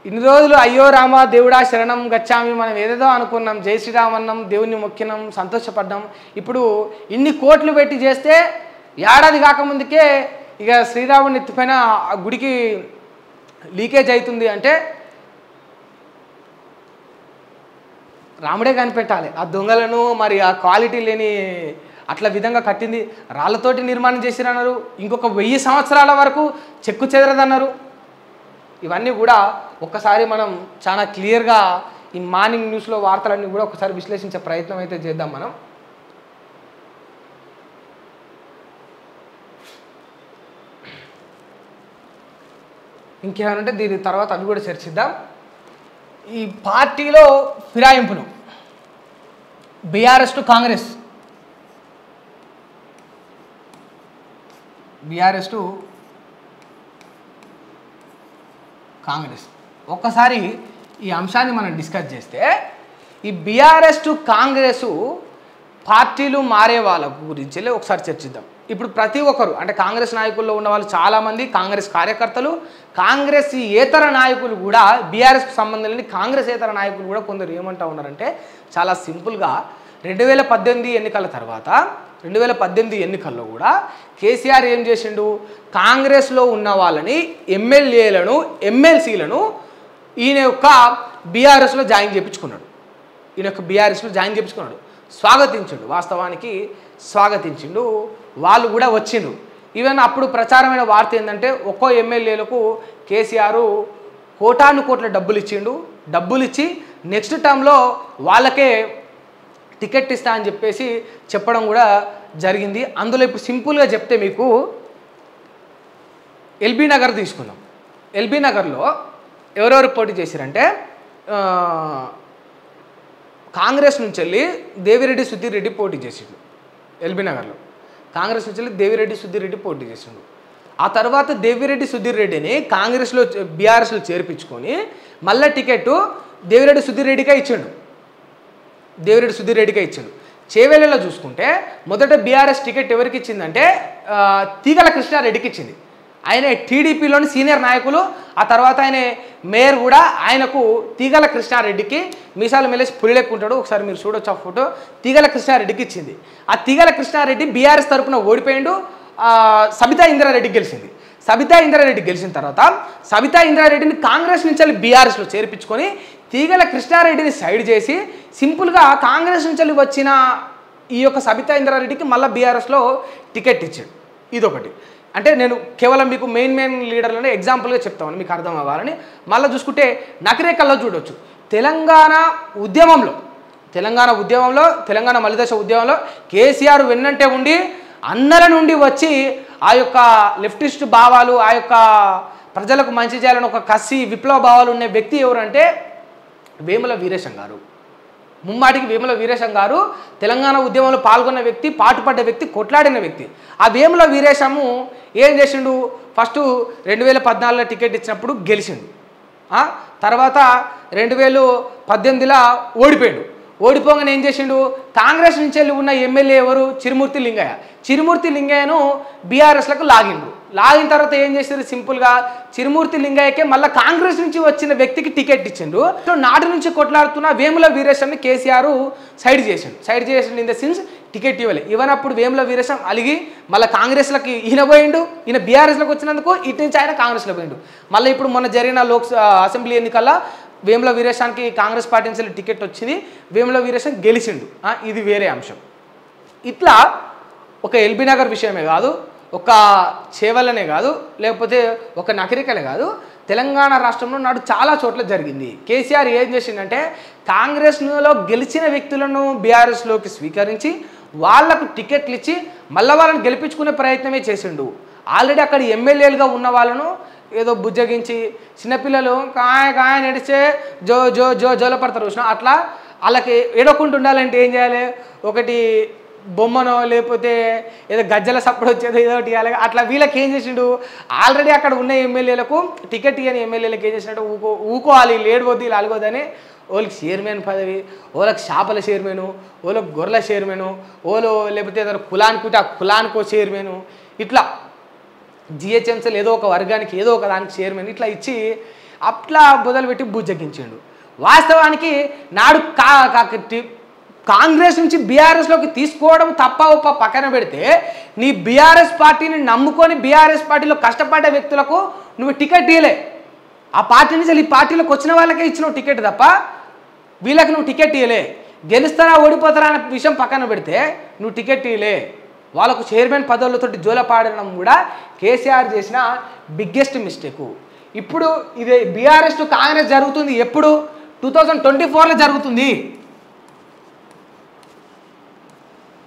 ఇన్ని రోజులు అయ్యో రామ దేవుడా శరణం గచ్చామి మనం ఏదేదో అనుకున్నాం, జై శ్రీరామ్ అన్నాం, దేవుణ్ణి మొక్కినాం, సంతోషపడ్డాం. ఇప్పుడు ఇన్ని కోట్లు పెట్టి చేస్తే ఏడాది కాకముందుకే ఇక శ్రీరాముని ఎత్తిపైన ఆ గుడికి లీకేజ్ అవుతుంది అంటే రాముడే కనిపెట్టాలి ఆ దొంగలను. మరి ఆ క్వాలిటీ లేని అట్లా విధంగా కట్టింది రాళ్ళతోటి నిర్మాణం చేసిరన్నారు. ఇంకొక 1000 సంవత్సరాల వరకు చెక్కు చెదరదన్నారు. ఇవన్నీ కూడా ఒక్కసారి మనం చాలా క్లియర్గా ఈ మార్నింగ్ న్యూస్లో వార్తలన్నీ కూడా ఒకసారి విశ్లేషించే ప్రయత్నం అయితే చేద్దాం మనం. ఇంకేమైనా ఉంటే దీని తర్వాత అవి కూడా చర్చిద్దాం. ఈ పార్టీలో ఫిరాయింపులు బీఆర్ఎస్ టు కాంగ్రెస్, బీఆర్ఎస్ టు కాంగ్రెస్. ఒక్కసారి ఈ అంశాన్ని మనం డిస్కస్ చేస్తే ఈ బీఆర్ఎస్ టు కాంగ్రెస్ పార్టీలు మారే వాళ్ళ గురించి ఒకసారి చర్చిద్దాం. ఇప్పుడు ప్రతి ఒక్కరు అంటే కాంగ్రెస్ నాయకుల్లో ఉన్న వాళ్ళు చాలామంది కాంగ్రెస్ కార్యకర్తలు, కాంగ్రెస్ ఏతర నాయకులు కూడా బీఆర్ఎస్కి సంబంధం లేని కాంగ్రెస్ ఏతర నాయకులు కూడా కొందరు ఏమంటా ఉన్నారంటే చాలా సింపుల్గా 2018 ఎన్నికల తర్వాత 2018 ఎన్నికల్లో కూడా కేసీఆర్ ఏం చేసిండు, కాంగ్రెస్లో ఉన్న వాళ్ళని ఎమ్మెల్యేలను ఎమ్మెల్సీలను ఈయన యొక్క బీఆర్ఎస్లో జాయిన్ చేయించుకున్నాడు. స్వాగతించిండు, వాస్తవానికి స్వాగతించిండు. వాళ్ళు కూడా వచ్చిండ్రు. ఈవెన్ అప్పుడు ప్రచారమైన వార్త ఏంటంటే ఒక్కో ఎమ్మెల్యేలకు కేసీఆర్ కోటాను కోట్ల డబ్బులు ఇచ్చిండు. డబ్బులు ఇచ్చి నెక్స్ట్ టర్మ్లో వాళ్ళకే టికెట్ ఇస్తా అని చెప్పేసి చెప్పడం కూడా జరిగింది. అందులో ఇప్పుడు సింపుల్గా చెప్తే మీకు ఎల్బీ నగర్ తీసుకుందాం. ఎల్బీ నగర్లో ఎవరెవరు పోటీ చేశారంటే కాంగ్రెస్ నుంచి వెళ్ళి దేవిరెడ్డి సుధీర్ రెడ్డి పోటీ చేసిండు. ఎల్బీ నగర్లో కాంగ్రెస్ నుంచి వెళ్ళి దేవిరెడ్డి సుధీర్ రెడ్డి పోటీ చేసిండు. ఆ తర్వాత దేవిరెడ్డి సుధీర్ రెడ్డిని కాంగ్రెస్లో బీఆర్ఎస్లో చేర్పించుకొని మళ్ళీ టికెట్ దేవిరెడ్డి సుధీర్ రెడ్డికే ఇచ్చిండు. చేవెళ్ళలో చూసుకుంటే మొదట బీఆర్ఎస్ టికెట్ ఎవరికి ఇచ్చిందంటే తీగల కృష్ణారెడ్డికి ఇచ్చింది. ఆయన టీడీపీలోని సీనియర్ నాయకులు. ఆ తర్వాత ఆయన మేయర్ కూడా ఆయనకు తీగల కృష్ణారెడ్డికి మీసాలు మెలేసి పులిలెక్కుంటాడు, ఒకసారి మీరు చూడొచ్చు ఆ ఫోటో. తీగల కృష్ణారెడ్డికి ఇచ్చింది. ఆ తీగల కృష్ణారెడ్డి బీఆర్ఎస్ తరఫున ఓడిపోయిండు. సబితా ఇంద్రారెడ్డికి గెలిచింది. సబితా ఇంద్రారెడ్డి గెలిచిన తర్వాత సబితా ఇంద్రారెడ్డిని కాంగ్రెస్ నుంచి వెళ్ళి బీఆర్ఎస్లో చేర్పించుకొని తీగల కృష్ణారెడ్డిని సైడ్ చేసి సింపుల్గా కాంగ్రెస్ నుంచి వెళ్ళి వచ్చిన ఈ యొక్క సబితా ఇంద్రారెడ్డికి మళ్ళీ బీఆర్ఎస్లో టికెట్ ఇచ్చాడు. ఇదొకటి. అంటే నేను కేవలం మీకు మెయిన్ లీడర్లోనే ఎగ్జాంపుల్గా చెప్తామని మీకు అర్థం అవ్వాలని. మళ్ళీ చూసుకుంటే నకరేకల్లో చూడవచ్చు. తెలంగాణ ఉద్యమంలో తెలంగాణ మలిదశ ఉద్యమంలో కేసీఆర్ వెన్నంటే ఉండి అన్నల నుండి వచ్చి ఆ యొక్క లెఫ్టిస్ట్ భావాలు, ఆ యొక్క ప్రజలకు మంచి చేయాలని ఒక కసి విప్లవ భావాలు ఉన్న వ్యక్తి ఎవరంటే వేముల వీరేశం గారు. ముమ్మాటికి వేముల వీరేశం గారు తెలంగాణ ఉద్యమంలో పాల్గొన్న వ్యక్తి, పాటుపడ్డ వ్యక్తి, కొట్లాడిన వ్యక్తి. ఆ వేముల వీరేశము ఏం చేసిండు, ఫస్ట్ 2014లో టికెట్ ఇచ్చినప్పుడు గెలిచిండు. తర్వాత 2018లో ఓడిపోయాడు. ఓడిపోగానే ఏం చేసిండు, కాంగ్రెస్ నుంచి వెళ్ళి ఉన్న ఎమ్మెల్యే ఎవరు, చిరుమూర్తి లింగయ్యను బీఆర్ఎస్లకు లాగిన తర్వాత ఏం చేశారు, సింపుల్గా చిరుమూర్తి లింగయ్యకే మళ్ళీ కాంగ్రెస్ నుంచి వచ్చిన వ్యక్తికి టికెట్ ఇచ్చిండు. సో నాటి నుంచి కొట్లాడుతున్న వేముల వీరేశంని కేసీఆర్ సైడ్ చేసిండు ఇన్ ద సెన్స్ టికెట్ ఇవ్వనప్పుడు వేముల వీరేశం అలిగి మళ్ళీ కాంగ్రెస్లకి ఈయన పోయిండు. ఈయన బీఆర్ఎస్లోకి వచ్చినందుకు ఇటు నుంచి ఆయన కాంగ్రెస్లో పోయిండు. మళ్ళీ ఇప్పుడు మొన్న జరిగిన అసెంబ్లీ ఎన్నికల్లో వేముల వీరేశానికి కాంగ్రెస్ పార్టీ నుంచి టికెట్ వచ్చింది. వేముల వీరేశం గెలిచిండు. ఇది వేరే అంశం. ఇట్లా ఒక ఎల్బీ నగర్ విషయమే కాదు, ఒక చేవల్లనే కాదు, లేకపోతే ఒక నకరికలే కాదు, తెలంగాణ రాష్ట్రంలో నాడు చాలా చోట్ల జరిగింది. కేసీఆర్ ఏం చేసిందంటే కాంగ్రెస్లో గెలిచిన వ్యక్తులను బీఆర్ఎస్లోకి స్వీకరించి వాళ్లకు టికెట్లు ఇచ్చి మళ్ళీ వాళ్ళని గెలిపించుకునే ప్రయత్నమే చేసిండు. ఆల్రెడీ అక్కడ ఎమ్మెల్యేలుగా ఉన్న వాళ్ళను ఏదో బుజ్జగించి చిన్నపిల్లలు కాయ నడిస్తే జోలో పడతారు చూసిన అట్లా వాళ్ళకి ఏడవకుండా ఉండాలంటే ఏం చేయాలి, ఒకటి బొమ్మనో లేకపోతే ఏదో గజ్జల సప్పుడు వచ్చేదో ఏదో ఒకటి ఇవ్వాలి. అట్లా వీళ్ళకి ఏం చేసిండు, ఆల్రెడీ అక్కడ ఉన్న ఎమ్మెల్యేలకు టికెట్ ఇవ్వని ఎమ్మెల్యేలకు ఏం చేసినట్టు ఊకోవాలి, లేడువద్దు ఇలా అలగొద్దని వాళ్ళకి చైర్మన్ పదవి, వాళ్ళకి చేపల చైర్మను, వాళ్ళకి గొర్రెల చైర్మను, వాళ్ళు లేకపోతే ఏదైనా కులానికి ఉంటే ఆ కులానికో చైర్మను, ఇట్లా జిహెచ్ఎంసీలు ఏదో ఒక వర్గానికి ఏదో ఒక దానికి చైర్మన్ ఇట్లా ఇచ్చి అట్లా మొదలుపెట్టి బుజ్జగించిండు. వాస్తవానికి నాడు కాంగ్రెస్ నుంచి బీఆర్ఎస్లోకి తీసుకోవడం తప్ప ఒప్ప పక్కన పెడితే నీ బీఆర్ఎస్ పార్టీని నమ్ముకొని బీఆర్ఎస్ పార్టీలో కష్టపడ్డ వ్యక్తులకు నువ్వు టికెట్ ఇవ్వలే. ఆ పార్టీ నుంచి ఈ పార్టీలోకి వచ్చిన వాళ్ళకే ఇచ్చినావు టికెట్ తప్ప వీళ్ళకి నువ్వు టికెట్ ఇవ్వలే. గెలుస్తారా ఓడిపోతారా అనే విషయం పక్కన పెడితే నువ్వు టికెట్ ఇవ్వలే. వాళ్ళకు చైర్మన్ పదవులతో జోలపాడడం కూడా కేసీఆర్ చేసిన బిగ్గెస్ట్ మిస్టేకు. ఇప్పుడు ఇది బీఆర్ఎస్ టు కాంగ్రెస్ జరుగుతుంది ఎప్పుడు? 2024లో జరుగుతుంది.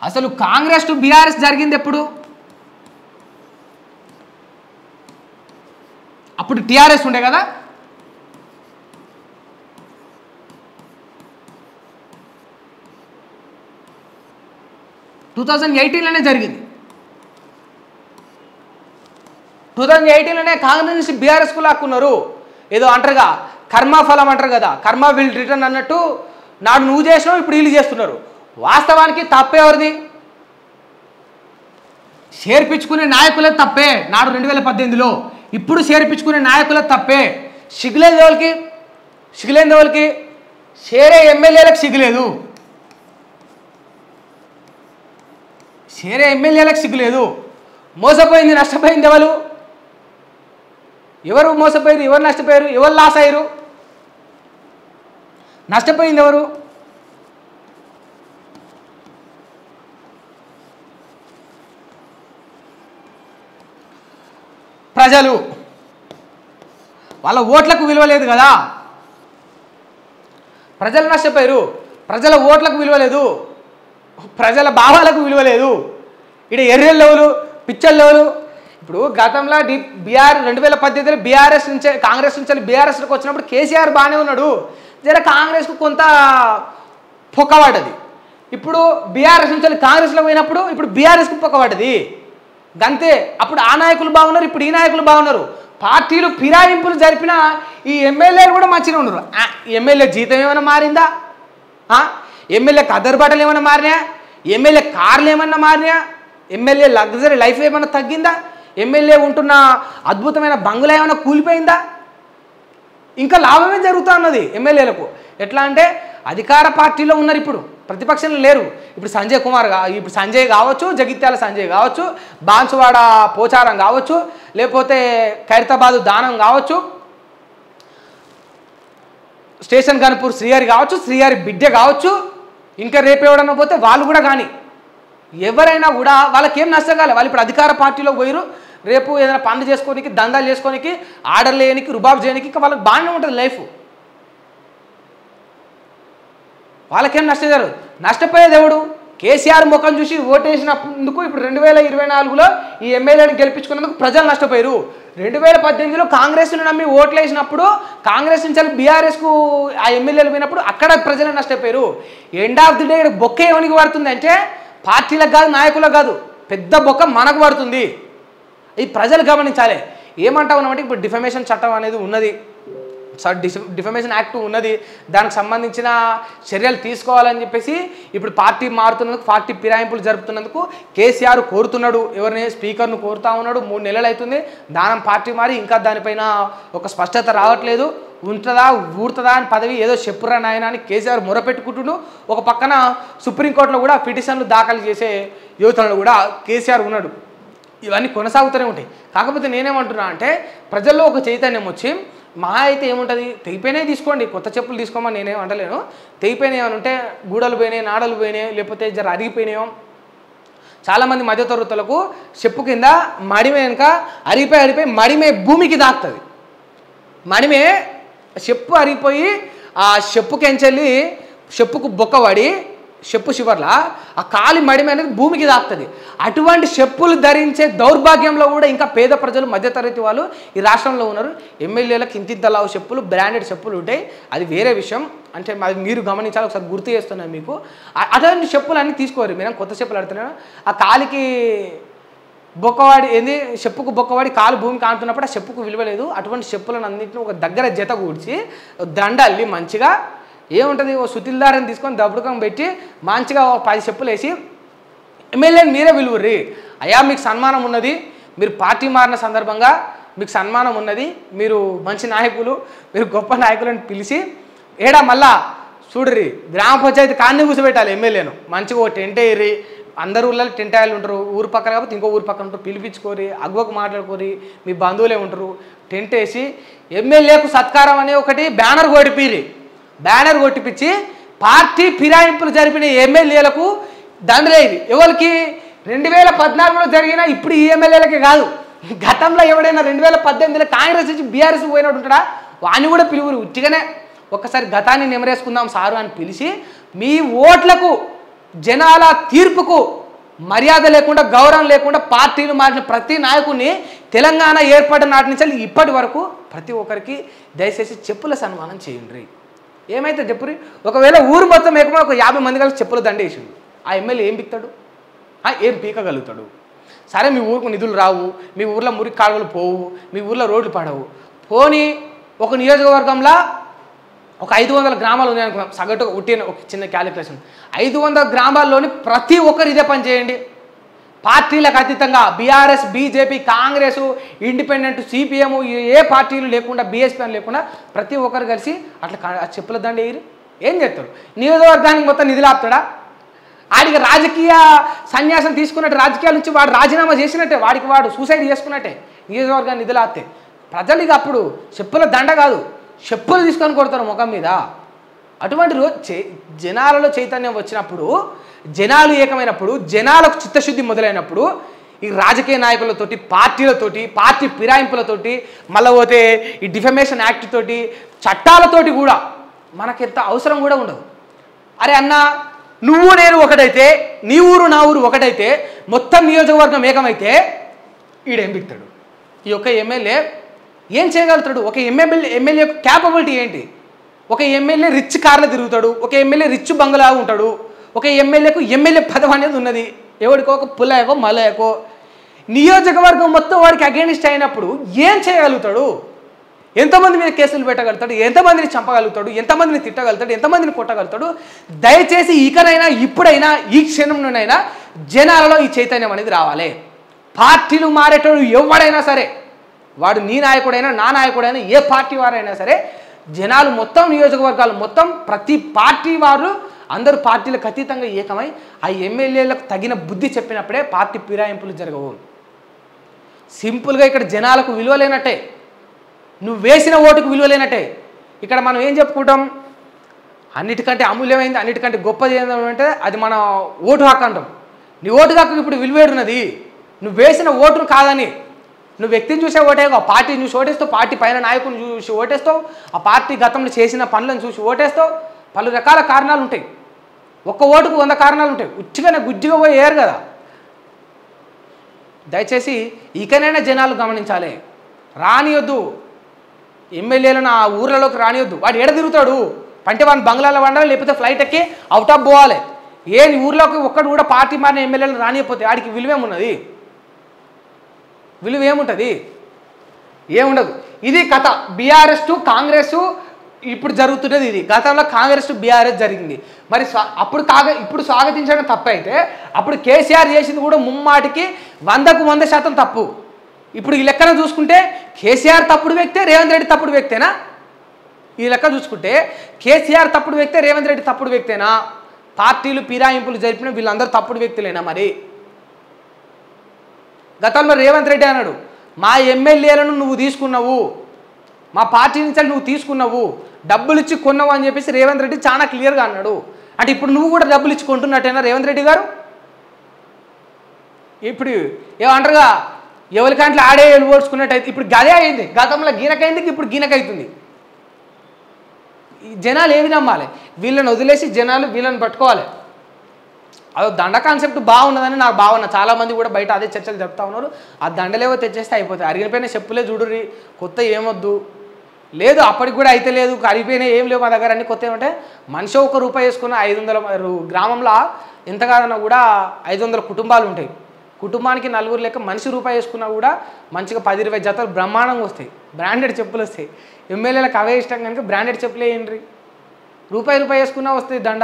అసలు కాంగ్రెస్ టు బీఆర్ఎస్ జరిగింది ఎప్పుడు? అప్పుడు టీఆర్ఎస్ ఉండే కదా. టూ 2018లోనే జరిగింది. 2018లోనే కాంగ్రెస్ నుంచి బీఆర్ఎస్కు లాక్కున్నారు. ఏదో అంటారుగా కర్మఫలం అంటారు కదా, కర్మ విల్ రిటర్న్ అన్నట్టు నాడు నువ్వు చేసినావు ఇప్పుడు వీళ్ళు చేస్తున్నారు. వాస్తవానికి తప్పేవరిది? చేర్పించుకునే నాయకులే తప్పే నాడు 2018లో. ఇప్పుడు చేర్పించుకునే నాయకులే తప్పే. సిగ్గులేదు ఎవరికి? చేరే ఎమ్మెల్యేలకు సిగ్గులేదు. చేరే ఎమ్మెల్యేలకు సిగ్గులేదు. మోసపోయింది నష్టపోయింది ఎవరు మోసపోయారు? ఎవరు నష్టపోయారు? ఎవరు లాస్ అయ్యారు? నష్టపోయింది ఎవరు? ప్రజలు. వాళ్ళ ఓట్లకు విలువ లేదు కదా. ప్రజలు నష్టపోయారు. ప్రజల ఓట్లకు విలువ లేదు, ప్రజల భావాలకు విలువ లేదు. ఇక్కడ ఎర్రెల్ లెవెలు పిచ్చర్ లెవెలు. ఇప్పుడు గతంలో 2018లో బీఆర్ఎస్ నుంచి కాంగ్రెస్ నుంచి బీఆర్ఎస్లోకి వచ్చినప్పుడు కేసీఆర్ బాగానే ఉన్నాడు. జర కాంగ్రెస్కు కొంత పొక్కబడ్డది. ఇప్పుడు బీఆర్ఎస్ నుంచి కాంగ్రెస్లో పోయినప్పుడు ఇప్పుడు బీఆర్ఎస్కు పొక్కబడ్డది. గంతే. అప్పుడు ఆ నాయకులు బాగున్నారు, ఇప్పుడు ఈ నాయకులు బాగున్నారు. పార్టీలు ఫిరాయింపులు జరిపిన ఈ ఎమ్మెల్యేలు కూడా మంచిగా ఉన్నారు. ఎమ్మెల్యే జీతం ఏమైనా మారిందా? ఎమ్మెల్యేకి అదర్ బట్టలు ఏమైనా మారినా? ఎమ్మెల్యే కార్లు ఏమన్నా మారినా? ఎమ్మెల్యే లగ్జరీ లైఫ్ ఏమైనా తగ్గిందా? ఎమ్మెల్యే ఉంటున్న అద్భుతమైన బంగ్లా ఏమైనా కూలిపోయిందా? ఇంకా లాభమే జరుగుతూ ఉన్నది ఎమ్మెల్యేలకు. ఎట్లా అంటే అధికార పార్టీలో ఉన్నారు, ఇప్పుడు ప్రతిపక్షంలో లేరు. ఇప్పుడు ఇప్పుడు సంజయ్ కావచ్చు, జగిత్యాల సంజయ్ కావచ్చు, బాన్సువాడ పోచారం కావచ్చు, లేకపోతే ఖైరతాబాదు దానం కావచ్చు, స్టేషన్ గన్పూర్ శ్రీహరి కావచ్చు, శ్రీహరి బిడ్డ కావచ్చు, ఇంకా రేపు ఎవడన్నా పోతే వాళ్ళు కూడా. కానీ ఎవరైనా కూడా వాళ్ళకేం నష్టం కాలే. వాళ్ళు ఇప్పుడు అధికార పార్టీలో పోయిరు. రేపు ఏదైనా పనులు చేసుకోనికి, దందాలు చేసుకోనికి, ఆర్డర్లు వేయడానికి, రుబాబు చేయడానికి ఇంకా వాళ్ళకి బాగానే ఉంటుంది లైఫ్. వాళ్ళకేం నష్టం జరగదు. నష్టపోయేది ఎవడు? కేసీఆర్ ముఖం చూసి ఓటేసినందుకు ఇప్పుడు 2024లో ఈ ఎమ్మెల్యేని గెలిపించుకున్నందుకు ప్రజలు నష్టపోయారు. 2018లో కాంగ్రెస్ను నమ్మి ఓట్లు వేసినప్పుడు కాంగ్రెస్ నుంచి బీఆర్ఎస్కు ఆ ఎమ్మెల్యేలు పోయినప్పుడు అక్కడ ప్రజలు నష్టపోయారు. ఎండ్ ఆఫ్ ది డే బొక్క ఏమనికి పడుతుంది అంటే పార్టీలకు కాదు, నాయకులకు కాదు, పెద్ద బొక్క మనకు పడుతుంది. ఈ ప్రజలు గమనించాలి. ఏమంటా ఉన్నామంటే ఇప్పుడు డిఫమేషన్ చట్టం అనేది ఉన్నది, డిఫమేషన్ యాక్ట్ ఉన్నది. దానికి సంబంధించిన చర్యలు తీసుకోవాలని చెప్పేసి ఇప్పుడు పార్టీ మారుతున్నందుకు, పార్టీ ఫిరాయింపులు జరుపుతున్నందుకు కేసీఆర్ కోరుతున్నాడు. ఎవరిని? స్పీకర్ను కోరుతా ఉన్నాడు. 3 నెలలు అవుతుంది దానం పార్టీ మారి, ఇంకా దానిపైన ఒక స్పష్టత రావట్లేదు. ఉంటుందా ఊడుతుందా అని పదవి ఏదో చెప్పురా నాయన అని కేసీఆర్ మొరపెట్టుకుంటుడు. ఒక పక్కన సుప్రీంకోర్టులో కూడా పిటిషన్లు దాఖలు చేసే యువతలు కూడా కేసీఆర్ ఉన్నాడు. ఇవన్నీ కొనసాగుతూనే ఉంటాయి. కాకపోతే నేనేమంటున్నా అంటే ప్రజల్లో ఒక చైతన్యం వచ్చి మహా అయితే ఏముంటుంది, తెగిపోయినాయి తీసుకోండి, కొత్త చెప్పులు తీసుకోమని నేనేం అంటలేను. తెగిపోయినాయి అని ఉంటే గూడలు పోయినాయి, నాడలు పోయినాయి, లేకపోతే జర అరిగిపోయినాయో. చాలామంది మధ్యతరగతులకు చెప్పు కింద మడిమే వెనుక అరిగిపోయి మడిమే భూమికి దాక్తుంది. మడిమే చెప్పు అరిగిపోయి ఆ చెప్పుకెంచెల్లి చెప్పుకు బొక్కబడి చెప్పు చివర్లా ఆ కాలి మడిమ అనేది భూమికి దాక్తుంది. అటువంటి చెప్పులు ధరించే దౌర్భాగ్యంలో కూడా ఇంకా పేద ప్రజలు, మధ్యతరగతి వాళ్ళు ఈ రాష్ట్రంలో ఉన్నారు. ఎమ్మెల్యేలకు ఇంతింతలావు చెప్పులు, బ్రాండెడ్ చెప్పులు ఉంటాయి, అది వేరే విషయం. అంటే అది మీరు గమనించాలి. ఒకసారి గుర్తు చేస్తున్నాను మీకు. అటువంటి చెప్పులు అన్నీ తీసుకోరు. మీరు కొత్త చెప్పులు ఆడుతున్నాను. ఆ కాలికి బొక్కవాడి ఏంది, చెప్పుకు బొక్కవాడి కాలు భూమికి ఆడుతున్నప్పుడు ఆ చెప్పుకు విలువ లేదు. అటువంటి చెప్పులను అన్నింటినీ ఒక దగ్గర జత కూర్చి దండల్లి మంచిగా ఏముంటుంది, ఓ సుతిల్దారని తీసుకొని దబ్బుకం పెట్టి మంచిగా 10 చెప్పులు వేసి ఎమ్మెల్యేని మీరే విలువర్రి. అయ్యా మీకు సన్మానం ఉన్నది, మీరు పార్టీ మారిన సందర్భంగా మీకు సన్మానం ఉన్నది, మీరు మంచి నాయకులు, మీరు గొప్ప నాయకులను పిలిచి ఏడా మళ్ళా చూడరి గ్రామ పంచాయతీ కాన్ని కూర్చోబెట్టాలి ఎమ్మెల్యేను, మంచిగా ఓ టెంట్ వేయరి, అందరు ఊళ్ళలో టెంట్ వేయాలి ఉంటారు, ఊరు పక్కన కాకపోతే ఇంకో ఊరు పక్కన ఉంటారు, పిలిపించుకోరి అగ్వకు మాట్లాడుకోరి, మీ బంధువులే ఉంటారు, టెంట్ వేసి ఎమ్మెల్యేకు సత్కారం అనే ఒకటి బ్యానర్ కొట్టిపిరి, బ్యానర్ కొట్టిపించి పార్టీ ఫిరాయింపులు జరిపిన ఎమ్మెల్యేలకు దండలేది. ఎవరికి 2014లో జరిగిన ఇప్పుడు ఈ ఎమ్మెల్యేలకే కాదు, గతంలో ఎవడైనా 2018లో కాంగ్రెస్ నుంచి బీఆర్ఎస్ పోయినట్టు ఉంటాడా వాడిని కూడా పిలువురు. ఉట్టిగానే ఒక్కసారి గతాన్ని నెమరేసుకుందాం సారు అని పిలిచి మీ ఓట్లకు జనాల తీర్పుకు మర్యాద లేకుండా గౌరవం లేకుండా పార్టీలు మారిన ప్రతి నాయకుడిని తెలంగాణ ఏర్పడిన నాటి నుంచి ఇప్పటి వరకు ప్రతి ఒక్కరికి దయచేసి చెప్పుల సన్మానం చేయండి. ఏమైతే చెప్పురి, ఒకవేళ ఊరు మొత్తం ఏకమో ఒక 50 మంది కలిసి చెప్పులు దండేసిండు, ఆ ఎమ్మెల్యే ఏం పిక్తాడు, ఏం పీకగలుగుతాడు? సరే మీ ఊరుకు నిధులు రావు, మీ ఊర్లో మురికి కాలువలు పోవు, మీ ఊర్లో రోడ్లు పడవు, పోనీ ఒక నియోజకవర్గంలో ఒక 500 గ్రామాలు ఉన్నాయనుకున్నాం, సగటుగా ఉట్టిన ఒక చిన్న క్యాలిక్యులేషన్, 500 గ్రామాల్లోని ప్రతి ఒక్కరు ఇదే పని చేయండి. పార్టీలకు అతీతంగా బీఆర్ఎస్, బీజేపీ, కాంగ్రెస్, ఇండిపెండెంట్, సిపిఎం ఏ పార్టీలు లేకుండా, బీఎస్పీ అని లేకుండా ప్రతి ఒక్కరు కలిసి అట్లా చెప్పుల దండ వేయరు. ఏం చేస్తారు? నియోజకవర్గానికి మొత్తం నిధులు ఆపుతాడా? ఆడికి రాజకీయ సన్యాసం తీసుకున్నట్టు, రాజకీయాల నుంచి వాడు రాజీనామా చేసినట్టే, వాడికి వాడు సూసైడ్ చేసుకున్నట్టే నియోజకవర్గాన్ని నిధులు ఆపితే. ప్రజలు ఇక అప్పుడు చెప్పుల దండ కాదు, చెప్పులు తీసుకొని కొడతారు ముఖం మీద. అటువంటి రోజు జనాలలో చైతన్యం వచ్చినప్పుడు, జనాలు ఏకమైనప్పుడు, జనాలకు చిత్తశుద్ధి మొదలైనప్పుడు ఈ రాజకీయ నాయకులతోటి, పార్టీలతోటి, పార్టీ ఫిరాయింపులతోటి, మళ్ళీ పోతే ఈ డిఫమేషన్ యాక్ట్ తోటి, చట్టాలతోటి కూడా మనకెంత అవసరం కూడా ఉండదు. అరే అన్న, నువ్వు నేను ఒకటైతే, నీ ఊరు నా ఊరు ఒకటైతే, మొత్తం నియోజకవర్గం ఏకమైతే ఈడేం బిక్తాడు? ఈ యొక్క ఎమ్మెల్యే ఏం చేయగలుగుతాడు? ఒక ఎమ్మెల్యే యొక్క క్యాపబిలిటీ ఏంటి? ఒక ఎమ్మెల్యే రిచ్ కార్లో తిరుగుతాడు, ఒక ఎమ్మెల్యే రిచ్ బంగ్లా ఉంటాడు, ఒక ఎమ్మెల్యేకు ఎమ్మెల్యే పదవి అనేది ఉన్నది, ఎవడికో ఒక పుల్లయకో మలయకో. నియోజకవర్గం మొత్తం వాడికి అగేనిస్ట్ అయినప్పుడు ఏం చేయగలుగుతాడు? ఎంతమంది మీద కేసులు పెట్టగలుగుతాడు? ఎంతమందిని చంపగలుగుతాడు? ఎంతమందిని తిట్టగలుగుతాడు? ఎంతమందిని కొట్టగలుగుతాడు? దయచేసి ఇకనైనా, ఇప్పుడైనా, ఈ క్షణంలోనైనా జనాలలో ఈ చైతన్యం అనేది రావాలి. పార్టీలు మారేటోడు ఎవడైనా సరే, వాడు నీ నాయకుడైనా, నా నాయకుడైనా, ఏ పార్టీ వారైనా సరే, జనాలు మొత్తం నియోజకవర్గాలు మొత్తం ప్రతి పార్టీ వారు అందరూ పార్టీలకు అతీతంగా ఏకమై ఆ ఎమ్మెల్యేలకు తగిన బుద్ధి చెప్పినప్పుడే పార్టీ ఫిరాయింపులు జరగవు. సింపుల్గా ఇక్కడ జనాలకు విలువ లేనట్టే, నువ్వు వేసిన ఓటుకు విలువ లేనట్టే. ఇక్కడ మనం ఏం చెప్పుకుంటాం? అన్నిటికంటే అమూల్యమైంది, అన్నిటికంటే గొప్పది ఏంటంటే అది మన ఓటు హక్కు అంటాం. నీ ఓటు హక్కు ఇప్పుడు విలువేడున్నది. నువ్వు వేసిన ఓటును కాదని, నువ్వు వ్యక్తిని చూసే ఓటేగా, పార్టీని చూసి ఓటేస్తావు, పార్టీ పైన నాయకుని చూసి ఓటేస్తావు, ఆ పార్టీ గతంలో చేసిన పనులను చూసి ఓటేస్తావు. పలు రకాల కారణాలు ఉంటాయి, ఒక్క ఓటుకు 100 కారణాలు ఉంటాయి. ఉచ్చిగానే గుజ్జిగా పోయి ఏరు కదా. దయచేసి ఇకనైనా జనాలు గమనించాలి, రానియొద్దు ఎమ్మెల్యేలను ఆ ఊర్లలోకి రానియొద్దు. వాడు ఎడ తిరుగుతాడు? అంటే వాడిని బంగ్లాలో వండాలి, లేకపోతే ఫ్లైట్ ఎక్కి అవుట్ ఆఫ్ పోవాలి. ఏ ఊర్లోకి ఒక్కడు కూడా పార్టీ మారిన ఎమ్మెల్యేలను రానియకపోతే ఆడికి విలువేమున్నది? విలువ ఏముంటుంది? ఏముండదు. ఇది కథ. బీఆర్ఎస్ టు కాంగ్రెస్ ఇప్పుడు జరుగుతున్నది ఇది. గతంలో కాంగ్రెస్ టు బీఆర్ఎస్ జరిగింది. మరి ఇప్పుడు స్వాగతించడం తప్పైతే అప్పుడు కేసీఆర్ చేసింది కూడా ముమ్మాటికి 100కు 100% తప్పు. ఇప్పుడు ఈ లెక్కన చూసుకుంటే కేసీఆర్ తప్పుడు వ్యక్తే, రేవంత్ రెడ్డి తప్పుడు వ్యక్తేనా? ఈ లెక్క చూసుకుంటే కేసీఆర్ తప్పుడు వ్యక్తే, రేవంత్ రెడ్డి తప్పుడు వ్యక్తేనా? పార్టీలు ఫిరాయింపులు జరిపిన వీళ్ళందరూ తప్పుడు వ్యక్తులేనా? మరి గతంలో రేవంత్ రెడ్డి అన్నాడు, మా ఎమ్మెల్యేలను నువ్వు తీసుకున్నావు, మా పార్టీ నుంచి నువ్వు తీసుకున్నావు, డబ్బులు ఇచ్చి కొన్నావు అని చెప్పేసి రేవంత్ రెడ్డి చాలా క్లియర్గా అన్నాడు. అంటే ఇప్పుడు నువ్వు కూడా డబ్బులు ఇచ్చి కొంటున్నట్టేనా రేవంత్ రెడ్డి గారు? ఇప్పుడు ఏమంటారుగా, ఎవరికంట్లో ఆడే ఓడ్చుకున్నట్టయితే ఇప్పుడు గదే అయింది. గతంలో గీనకైంది, ఇప్పుడు గీనకైతుంది. జనాలు ఏమి నమ్మాలి? వీళ్ళని వదిలేసి జనాలు వీళ్ళని పట్టుకోవాలి. అదో దండ కాన్సెప్ట్ బాగున్నదని నాకు భావన. చాలామంది కూడా బయట అదే చర్చలు చెప్తా ఉన్నారు. ఆ దండలేవో తెచ్చేస్తే అయిపోతాయి. అరిగిపోయిన చెప్పులే చూడుర్రి, కొత్త ఏమొద్దు. లేదు అప్పటికి కూడా అయితే లేదు, అరిగిపోయినా ఏం లేవు మా దగ్గర, అన్ని కొత్త ఏమంటే మనిషి ₹1 వేసుకున్న 500 గ్రామంలో ఎంత కాదన్నా కూడా 500 కుటుంబాలు ఉంటాయి. కుటుంబానికి 4 లెక్క మనిషి ₹1 వేసుకున్నా కూడా మంచిగా 10-20 జతలు బ్రహ్మాండంగా వస్తాయి, బ్రాండెడ్ చెప్పులు వస్తాయి. ఎమ్మెల్యేలకు అవే ఇష్టం కనుక బ్రాండెడ్ చెప్పులు వేయండి. ₹1 వేసుకున్నా వస్తుంది దండ.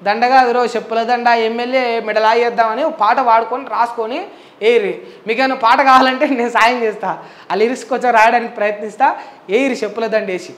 దండగా రో చెప్పుల దండ ఎమ్మెల్యే మెడలా చేద్దామని పాట పాడుకొని రాసుకొని ఏరి. మీకు ఏమైనా పాట కావాలంటే నేను సాయం చేస్తా, ఆ లిరిక్స్ కొంచెం రాయడానికి ప్రయత్నిస్తా. ఏరి చెప్పుల దండ వేసి.